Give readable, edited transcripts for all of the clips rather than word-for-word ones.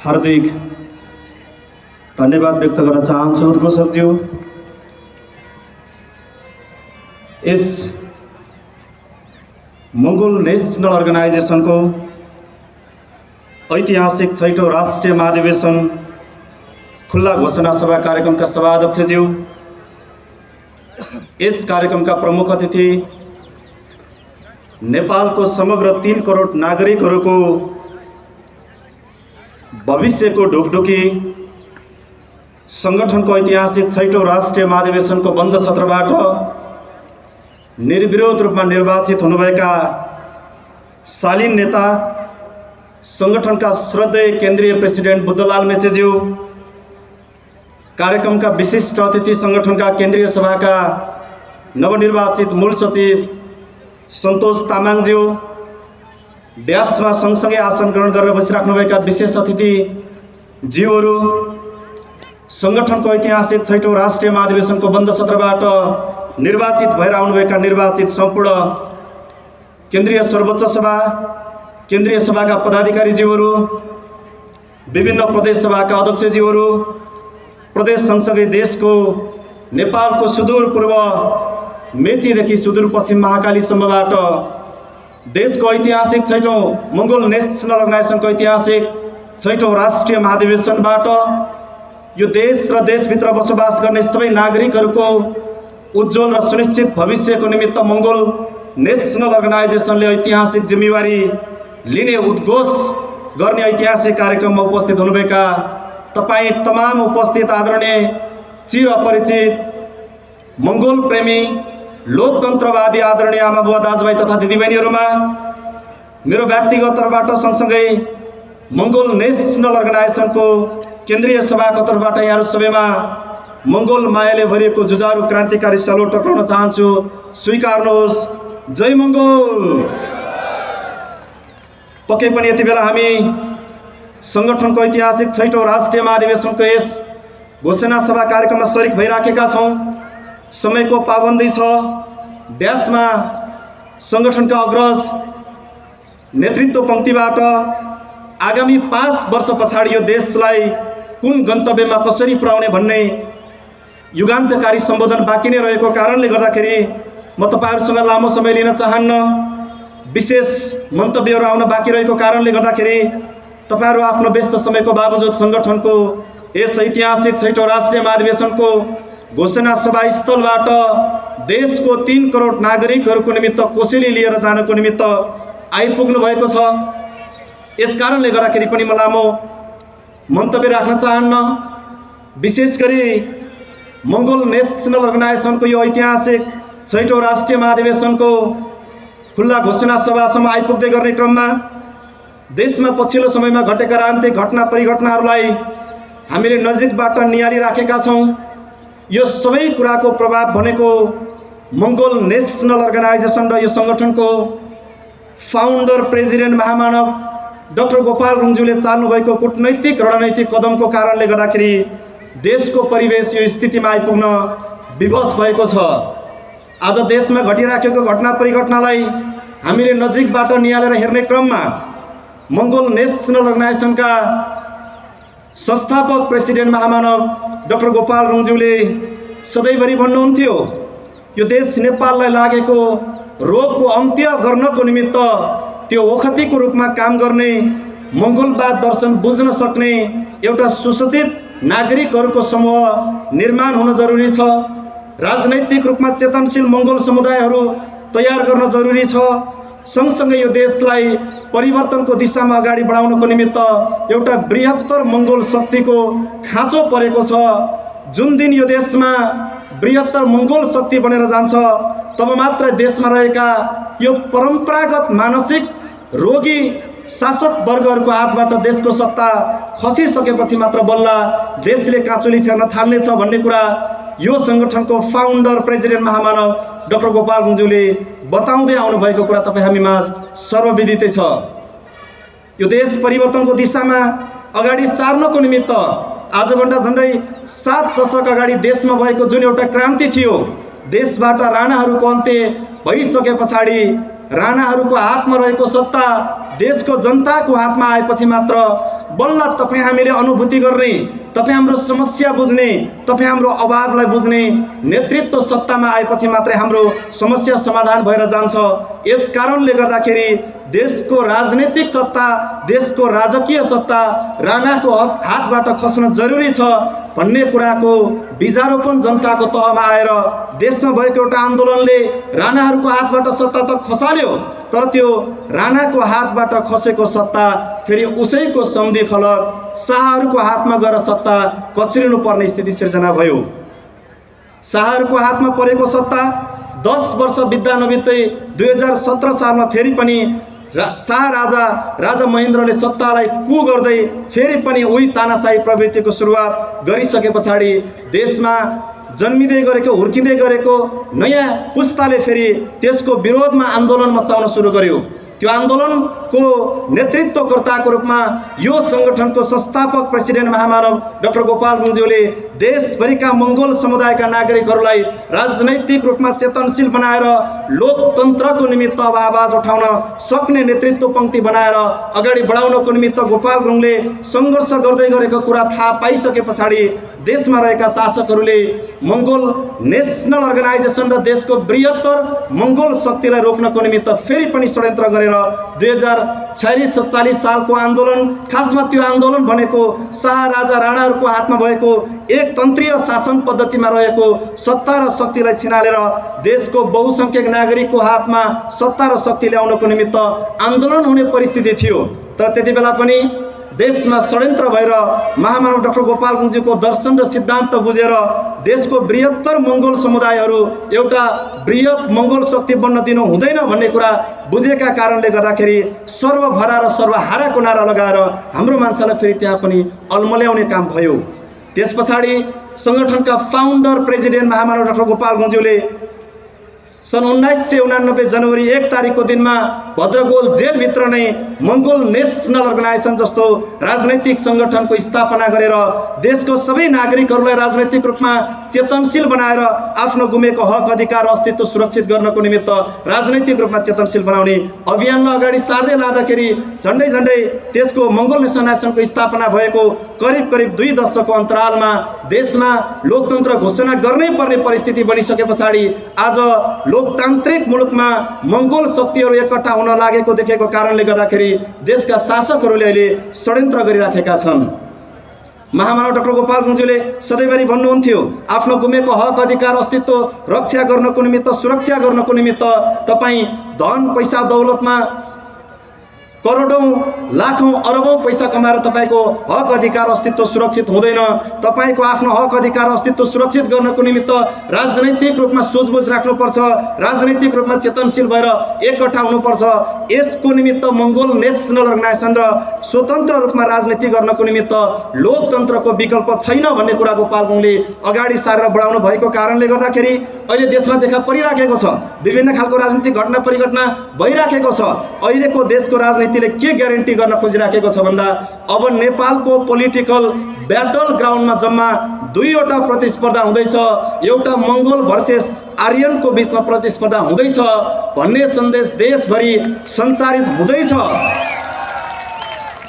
हार्दिक धन्यवाद व्यक्त गर्न चाहन्छु उद्घोषकज्यू। यस मंगोल नेशनल अर्गनाइजेशन को ऐतिहासिक 6औं राष्ट्रिय महाधिवेशन खुला घोषणा सभा कार्यक्रम का सभाध्यक्षज्यू, इस कार्यक्रम का प्रमुख अतिथि नेपाल को समग्र 3 करोड़ नागरिकहरू को भविष्य को ढुकढुकी संगठन को ऐतिहासिक 6औं राष्ट्रिय महाधिवेशन को बंद सत्रबाट निर्विरोध रूप में निर्वाचित हुनुभएका शालीन नेता, संगठन का श्रद्धेय केंद्रीय प्रेसिडेंट बुद्धलाल मेचेज्यू, कार्यक्रम का विशिष्ट अतिथि संगठन का केंद्रीय सभा का नवनिर्वाचित मूल सचिव सन्तोष तामाङज्यू, व्यासमा सँगसँगै आसन ग्रहण गरेर बसिराख्नुभएका विशेष अतिथि ज्यूहरू, संगठनको ऐतिहासिक 6औं राष्ट्रिय महाधिवेशनको बन्द सत्रबाट निर्वाचित भएर आउनुभएका निर्वाचित सम्पूर्ण केन्द्रीय सर्वोच्च सभा, केन्द्रीय सभाका पदाधिकारी ज्यूहरू, विभिन्न प्रदेश सभाका अध्यक्ष ज्यूहरू, प्रदेश सँगसँगै देशको नेपालको सुदूर पूर्व मेचीदेखि सुदूर पश्चिम महाकालीसम्मबाट देशको ऐतिहासिक 6औं मंगोल नेशनल अर्गनाइजेसनको ऐतिहासिक 6औं राष्ट्रिय महाधिवेशनबाट यो देश र देशभित्र बसोबास गर्ने सबै नागरिकहरूको उज्जवल र सुनिश्चित भविष्यको निमित्त मंगोल नेशनल अर्गनाइजेसनले ऐतिहासिक जिम्मेवारी लिने उद्घोष गर्ने ऐतिहासिक कार्यक्रममा उपस्थित हुनुभएका तपाईँ तमाम उपस्थित आदरणीय चिर अपरिचित मंगोल प्रेमी लोकतन्त्रवादी आदरणीय आमा बुवा दाजुभाइ तथा दिदीबहिनीहरूमा मेरो व्यक्तिगत तर्फबाट सँगसँगै मंगोल नेशनल अर्गनाइजेसनको केन्द्रीय सभाको तर्फबाट यहाँहरू सबैमा मंगोल मायाले भरिएको जुझारु क्रान्तिकारी सलोट टक्राउन चाहन्छु। स्वीकार्नुहोस्। जय मंगोल। पक्कै पनि यति बेला हामी संगठनको ऐतिहासिक 6औं राष्ट्रिय महाधिवेशनको यस घोषणा सभा कार्यक्रममा शरीक भइराखेका छौं। समयको पाबन्दी छ। व्यासमा संगठनका अग्रज नेतृत्व पंक्तिबाट आगामी 5 वर्ष पछाडि यो देशलाई कुन गन्तव्यमा कसरी पुर्याउने भन्ने युगान्तकारी सम्बोधन बाँकी नै रहेको कारणले गर्दाखेरि म तपाईहरुसँग लामो समय लिन चाहन्न। विशेष मन्तव्यहरू आउन बाँकी रहेको कारणले गर्दाखेरि तपाईहरु आफ्नो व्यस्त समयको बावजुद संगठनको यस ऐतिहासिक 6औं राष्ट्रिय महाधिवेशनको घोषणा सभा स्थलबाट देशको 3 करोड़ नागरिकहरूको निमित्त कोसेली लिएर जानको निमित्त आइपुग्नु भएको छ। यस कारणले गर्दाखेरि पनि म लामो मन्तव्य राख्न चाहन्न। विशेष गरी मंगोल नेशनल अर्गनाइजेसनको यो ऐतिहासिक 6औं राष्ट्रिय महाधिवेशनको खुल्ला घोषणा सभासम्म आइपुग्दै गर्ने क्रममा देशमा पछिल्लो समयमा घटेका राजनीतिक घटना परिघटनाहरूलाई हामीले नजिकबाट निहालिराखेका छौं। यो सबै कुराको प्रभाव भनेको मंगोल नेशनल अर्गनाइजेसन र यो संगठनको फाउन्डर प्रेसिडेन्ट महामानव डाक्टर गोपाल रुङज्यूले चाल्नु भएको कूटनैतिक रणनैतिक कदमको कारणले गर्दाखेरि देशको परिवेश यो स्थितिमा आइपुग्न विवश भएको छ। आज देशमा घटिराखेको घटना परिघटनालाई हामीले नजिकबाट निहालेर हेर्ने क्रममा मंगोल नेशनल अर्गनाइजेसनका संस्थापक प्रेसिडेन्ट महामानव डाक्टर गोपाल रुङज्यूले सधैँभरि भन्नुहुन्थ्यो, यो देश नेपाललाई लागेको रोगको अन्त्य गर्नको निमित्त त्यो ओखतीको रूपमा काम गर्ने, मंगोलवाद दर्शन बुझ्न सक्ने एउटा सुसज्जित नागरिकहरूको समूह निर्माण हुन जरुरी छ। राजनैतिक रूपमा चेतनशील मंगोल समुदायहरू तयार गर्न जरुरी छ। सँगसँगै यो देशलाई परिवर्तनको दिशामा अगाडि बढाउनको निमित्त एउटा बृहत्तर मंगोल शक्तिको खाँचो परेको छ। जुन दिन यो देशमा बृहत्तर मंगोल शक्ति बनेर जान्छ तब मात्र देशमा रहेका यो परम्परागत मानसिक रोगी शासक वर्गहरूको हातबाट देशको सत्ता खसिसकेपछि मात्र बल्ल देशले काँचुली फेर्न थाल्नेछ भन्ने कुरा यो संगठनको फाउन्डर प्रेसिडेन्ट महामानव डाक्टर गोपाल रुङज्यूले बताउँदै आउनु भएको कुरा तपाईँ हामीमाझ सर्वविदितै छ। यो देश परिवर्तनको दिशामा अगाडि सार्नको निमित्त आजभन्दा झन्डै 7 दशक अगाडि देशमा भएको जुन एउटा क्रान्ति थियो, देशबाट राणाहरूको अन्त्य भइसके पछाडि राणाहरूको हातमा रहेको सत्ता देशको जनताको हातमा आएपछि मात्र बल्ल तपाईँ हामीले अनुभूति गर्ने, तपाईँ हाम्रो समस्या बुझ्ने, तपाईँ हाम्रो अभावलाई बुझ्ने नेतृत्व सत्तामा आएपछि मात्रै हाम्रो समस्या समाधान भएर जान्छ। यस कारणले गर्दाखेरि देशको राजनीतिक सत्ता, देशको राजकीय सत्ता राणाको हातबाट खस्न जरुरी छ भन्ने कुराको बीजारोपण जनताको तहमा आएर देशमा भएको एउटा आन्दोलनले राणाहरूको हातबाट सत्ता त खसाल्यो, तर त्यो राणाको हातबाट खसेको सत्ता फेरि उसैको सम्धि खलक शाहहरूको हातमा गएर सत्ता कचरिनु पर्ने स्थिति सिर्जना भयो। शाहहरूको हातमा परेको सत्ता 10 वर्ष बित्दा नबित्दै 2017 सालमा फेरि पनि शाह राजा महेन्द्रले सत्तालाई कु गर्दै फेरि पनि उही तानाशाही प्रवृत्तिको सुरुवात गरिसके पछाडि देशमा जन्मिँदै गरेको, हुर्किँदै गरेको नयाँ पुस्ताले फेरि त्यसको विरोधमा आन्दोलन मचाउन सुरु गर्यो। त्यो आन्दोलनको नेतृत्वकर्ताको रूपमा यो संगठनको संस्थापक प्रेसिडेन्ट महामानव डाक्टर गोपाल गुरुङज्यूले देशभरिका मंगोल समुदायका नागरिकहरूलाई राजनैतिक रूपमा चेतनशील बनाएर लोकतन्त्रको निमित्त अब आवाज उठाउन सक्ने नेतृत्व पंक्ति बनाएर अगाडि बढाउनको निमित्त गोपाल गुरुङले सङ्घर्ष गर्दै गरेको कुरा थाहा पाइसके पछाडि देशमा रहेका शासकहरूले मंगोल नेशनल अर्गनाइजेसन र देशको बृहत्तर मंगोल शक्तिलाई रोक्नको निमित्त फेरि पनि षड्यन्त्र गरेर 2046-47 सालको आन्दोलन, खासमा त्यो आन्दोलन भनेको शाह राजा राणाहरूको हातमा भएको एक तन्त्रीय शासन पद्धतिमा रहेको सत्ता र शक्तिलाई छिनालेर देशको बहुसंख्यक नागरिकको हातमा सत्ता र शक्ति ल्याउनको निमित्त आन्दोलन हुने परिस्थिति थियो। तर त्यति बेला पनि देशमा षड्यन्त्र भएर महामानव डाक्टर गोपाल गुरुङज्यूको दर्शन र सिद्धान्त बुझेर देशको बृहत्तर मंगोल समुदायहरू एउटा बृहत मंगोल शक्ति बन्न दिनु हुँदैन भन्ने कुरा बुझेका कारणले गर्दाखेरि सर्वभरा र सर्वहाराको नारा लगाएर हाम्रो मान्छेलाई फेरि त्यहाँ पनि अल्मल्याउने काम भयो। त्यस पछाडि संगठनका फाउन्डर प्रेसिडेन्ट महामानव डाक्टर गोपाल गुरुङज्यूले सन् 1989 जनवरी 1 तारिखको दिनमा भद्रगोल जेलभित्र नै मंगोल नेशनल अर्गनाइजेसन जस्तो राजनैतिक संगठनको स्थापना गरेर देशको सबै नागरिकहरूलाई राजनैतिक रूपमा चेतनशील बनाएर आफ्नो गुमेको हक अधिकार अस्तित्व सुरक्षित गर्नको निमित्त राजनैतिक रूपमा चेतनशील बनाउने अभियानमा अगाडि सार्दै लाँदाखेरि झन्डै त्यसको मंगोल नेशनल अर्गनाइजेसनको स्थापना भएको करिब 2 दशकको अन्तरालमा देशमा लोकतन्त्र घोषणा गर्नै पर्ने परिस्थिति बनिसके पछाडि आज लोकतान्त्रिक मुलुकमा मंगोल शक्तिहरू एकट्ठा हुन लागेको देखेको कारणले गर्दाखेरि देशका शासकहरूले अहिले षड्यन्त्र गरिराखेका छन्। महामानव डाक्टर गोपाल गुरुङज्यूले सधैँभरि भन्नुहुन्थ्यो आफ्नो गुमेको हक अधिकार अस्तित्व रक्षा गर्नको निमित्त, सुरक्षा गर्नको निमित्त तपाईँ धन पैसा दौलतमा करोडौं लाखौं अरबौं पैसा कमाएर तपाईको हक अधिकार अस्तित्व सुरक्षित हुँदैन। तपाईको आफ्नो हक अधिकार अस्तित्व सुरक्षित गर्नको निमित्त राजनैतिक रूपमा सोचबुझ राख्नुपर्छ, राजनैतिक रूपमा चेतनशील भएर एकट्ठा हुनुपर्छ। यसको निमित्त मंगोल नेशनल अर्गनाइजेसन र स्वतन्त्र रूपमा राजनीति गर्नको निमित्त लोकतन्त्रको विकल्प छैन भन्ने कुरा गोपाल गुरुङले अगाडि सारेर बढाउनु भएको कारणले गर्दाखेरि अहिले देशमा देखा परिराखेको छ, विभिन्न खालको राजनीतिक घटना परिघटना भइराखेको छ। अहिलेको देशको राजनीतिले के ग्यारेन्टी गर्न खोजिराखेको छ भन्दा अब नेपालको पोलिटिकल ब्याटल ग्राउन्डमा जम्मा 2वटा प्रतिस्पर्धा हुँदैछ, एउटा मंगोल भर्सेस आर्यनको बीचमा प्रतिस्पर्धा हुँदैछ भन्ने सन्देश देशभरि सञ्चारित हुँदैछ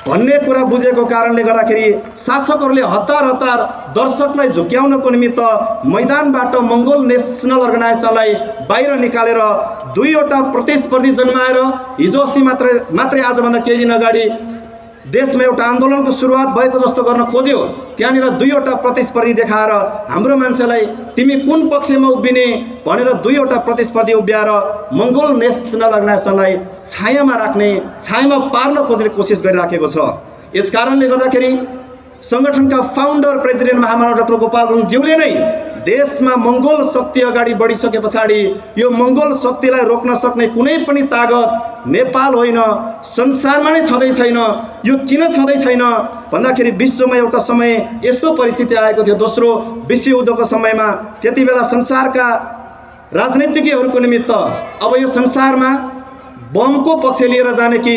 भन्ने कुरा बुझेको कारणले गर्दाखेरि शासकहरूले हतार दर्शकलाई झुक्याउनको निमित्त मैदानबाट मंगोल नेशनल अर्गनाइजेसनलाई बाहिर निकालेर 2वटा प्रतिस्पर्धी जन्माएर हिजो अस्ति मात्रै आजभन्दा केही दिन अगाडि देशमा एउटा आन्दोलनको सुरुवात भएको जस्तो गर्न खोज्यो। त्यहाँनिर 2वटा प्रतिस्पर्धी देखाएर हाम्रो मान्छेलाई तिमी कुन पक्षमा उभिने भनेर 2वटा प्रतिस्पर्धी उभ्याएर मंगोल नेशनल अर्गनाइजेसनलाई छायामा राख्ने, छायामा पार्न खोज्ने कोसिस गरिराखेको छ। यस कारणले गर्दाखेरि संगठनका फाउन्डर प्रेसिडेन्ट महामानव डाक्टर गोपाल गुरुङज्यूले नै देशमा मंगोल शक्ति अगाडि बढिसके पछाडि यो मंगोल शक्तिलाई रोक्न सक्ने कुनै पनि तागत नेपाल होइन, संसारमा नै छँदै छैन। यो किन छँदै छैन भन्दाखेरि विश्वमा एउटा समय यस्तो परिस्थिति आएको थियो, दोस्रो विश्व युद्धको समयमा। त्यति बेला संसारका राजनीतिज्ञहरूको निमित्त अब यो संसारमा बमको पक्ष लिएर जाने कि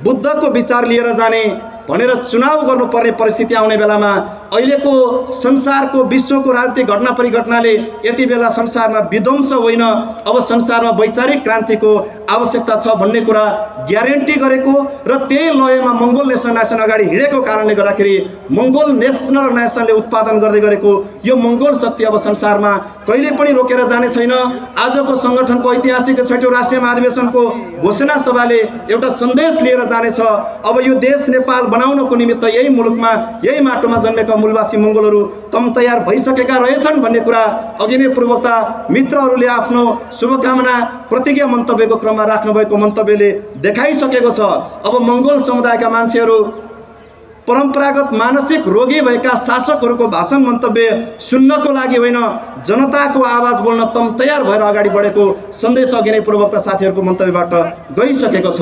बुद्धको विचार लिएर जाने भनेर चुनाव गर्नुपर्ने परिस्थिति आउने बेलामा अहिलेको संसारको विश्वको राजनीतिक घटना परिघटनाले यति बेला संसारमा विध्वंस होइन, अब संसारमा वैचारिक क्रान्तिको आवश्यकता छ भन्ने कुरा ग्यारेन्टी गरेको र त्यही लयमा मङ्गोल नेसन अगाडि हिँडेको कारणले गर्दाखेरि मङ्गोल नेसनल अर्गनाइजेसनले उत्पादन गर्दै गरेको यो मङ्गोल शक्ति अब संसारमा कहिले पनि रोकेर जाने छैन। आजको सङ्गठनको ऐतिहासिक 6औं राष्ट्रिय महाधिवेशनको घोषणा सभाले एउटा सन्देश लिएर जानेछ। अब यो देश नेपाल बनाउनको निमित्त यही मुलुकमा यही माटोमा जन्मेका मूलवासी मङ्गोलहरू तम तयार भइसकेका रहेछन् भन्ने कुरा अघि नै पूर्ववक्ता मित्रहरूले आफ्नो शुभकामना प्रतिज्ञा मन्तव्यको क्रममा राख्नुभएको मन्तव्यले देखाइसकेको छ। अब मङ्गोल समुदायका मान्छेहरू परम्परागत मानसिक रोगी भएका शासकहरूको भाषण मन्तव्य सुन्नको लागि होइन, जनताको आवाज बोल्न तम तयार भएर अगाडि बढेको सन्देश अघि नै पूर्ववक्ता साथीहरूको मन्तव्यबाट गइसकेको छ।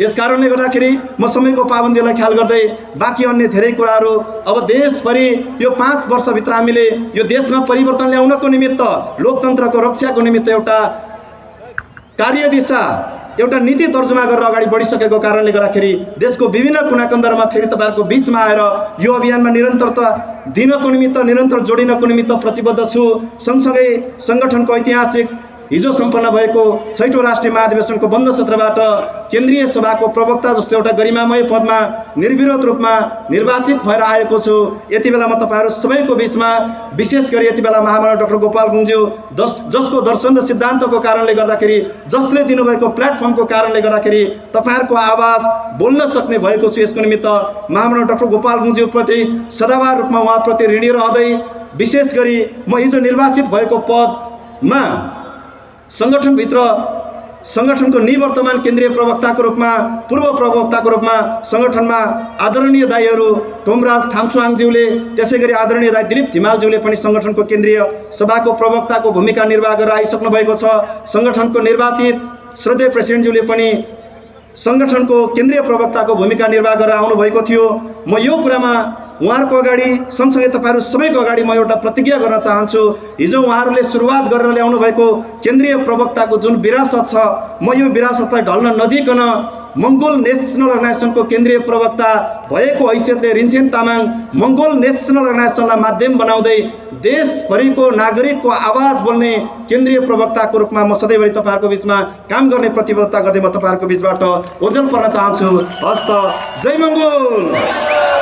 यस कारणले गर्दाखेरि म समयको पाबन्दीलाई ख्याल गर्दै बाँकी अन्य धेरै कुराहरू अब देशभरि यो 5 वर्षभित्र हामीले यो देशमा परिवर्तन ल्याउनको निमित्त लोकतन्त्रको रक्षाको निमित्त एउटा कार्यदिशा एउटा नीति तर्जुमा गरेर अगाडि बढिसकेको कारणले गर्दाखेरि देशको विभिन्न कुनाकन्दरमा फेरि तपाईँहरूको बिचमा आएर यो अभियानमा निरन्तरता दिनको निमित्त निरन्तर जोडिनको निमित्त प्रतिबद्ध छु। सँगसँगै सङ्गठनको ऐतिहासिक हिजो सम्पन्न भएको 6औं राष्ट्रिय महाधिवेशनको बन्द सत्रबाट केन्द्रीय सभाको प्रवक्ता जस्तो एउटा गरिमामय पदमा निर्विरोध रूपमा निर्वाचित भएर आएको छु। यति बेला म तपाईँहरू सबैको बिचमा विशेष गरी यति बेला महामानव डाक्टर गोपाल गुरुङज्यू जसको दर्शन र सिद्धान्तको कारणले गर्दाखेरि जसले दिनुभएको प्लेटफर्मको कारणले गर्दाखेरि तपाईँहरूको आवाज बोल्न सक्ने भएको छु। यसको निमित्त महामानव डाक्टर गोपाल गुरुङज्यूप्रति सदाबार रूपमा उहाँप्रति ऋणी रहँदै विशेष गरी म हिजो निर्वाचित भएको पदमा सङ्गठनभित्र सङ्गठनको निवर्तमान केन्द्रीय प्रवक्ताको रूपमा पूर्व प्रवक्ताको रूपमा सङ्गठनमा आदरणीय दाइहरू तोमराज थाम्सुवाङज्यूले त्यसै गरी आदरणीय दाइ दिलीप धिमालज्यूले पनि सङ्गठनको केन्द्रीय सभाको प्रवक्ताको भूमिका निर्वाह गरेर आइसक्नु भएको छ। सङ्गठनको निर्वाचित श्रद्धेय प्रेसिडेन्टज्यूले पनि सङ्गठनको केन्द्रीय प्रवक्ताको भूमिका निर्वाह गरेर आउनुभएको थियो। म यो कुरामा उहाँहरूको अगाडि सँगसँगै तपाईँहरू सबैको अगाडि म एउटा प्रतिज्ञा गर्न चाहन्छु। हिजो उहाँहरूले सुरुवात गरेर ल्याउनु भएको केन्द्रीय प्रवक्ताको जुन विरासत छ, म यो विरासतलाई ढल्न नदिकन मङ्गोल नेसनल अर्गनाइजेसनको केन्द्रीय प्रवक्ता भएको हैसियतले रिन्छेन तामाङ मङ्गोल नेसनल अर्गनाइजेसनलाई माध्यम बनाउँदै देशभरिको नागरिकको आवाज बोल्ने केन्द्रीय प्रवक्ताको रूपमा म सधैँभरि तपाईँहरूको बिचमा काम गर्ने प्रतिबद्धता गर्दै म तपाईँहरूको बिचबाट ओझल पर्न चाहन्छु। हस्त जय मङ्गोल।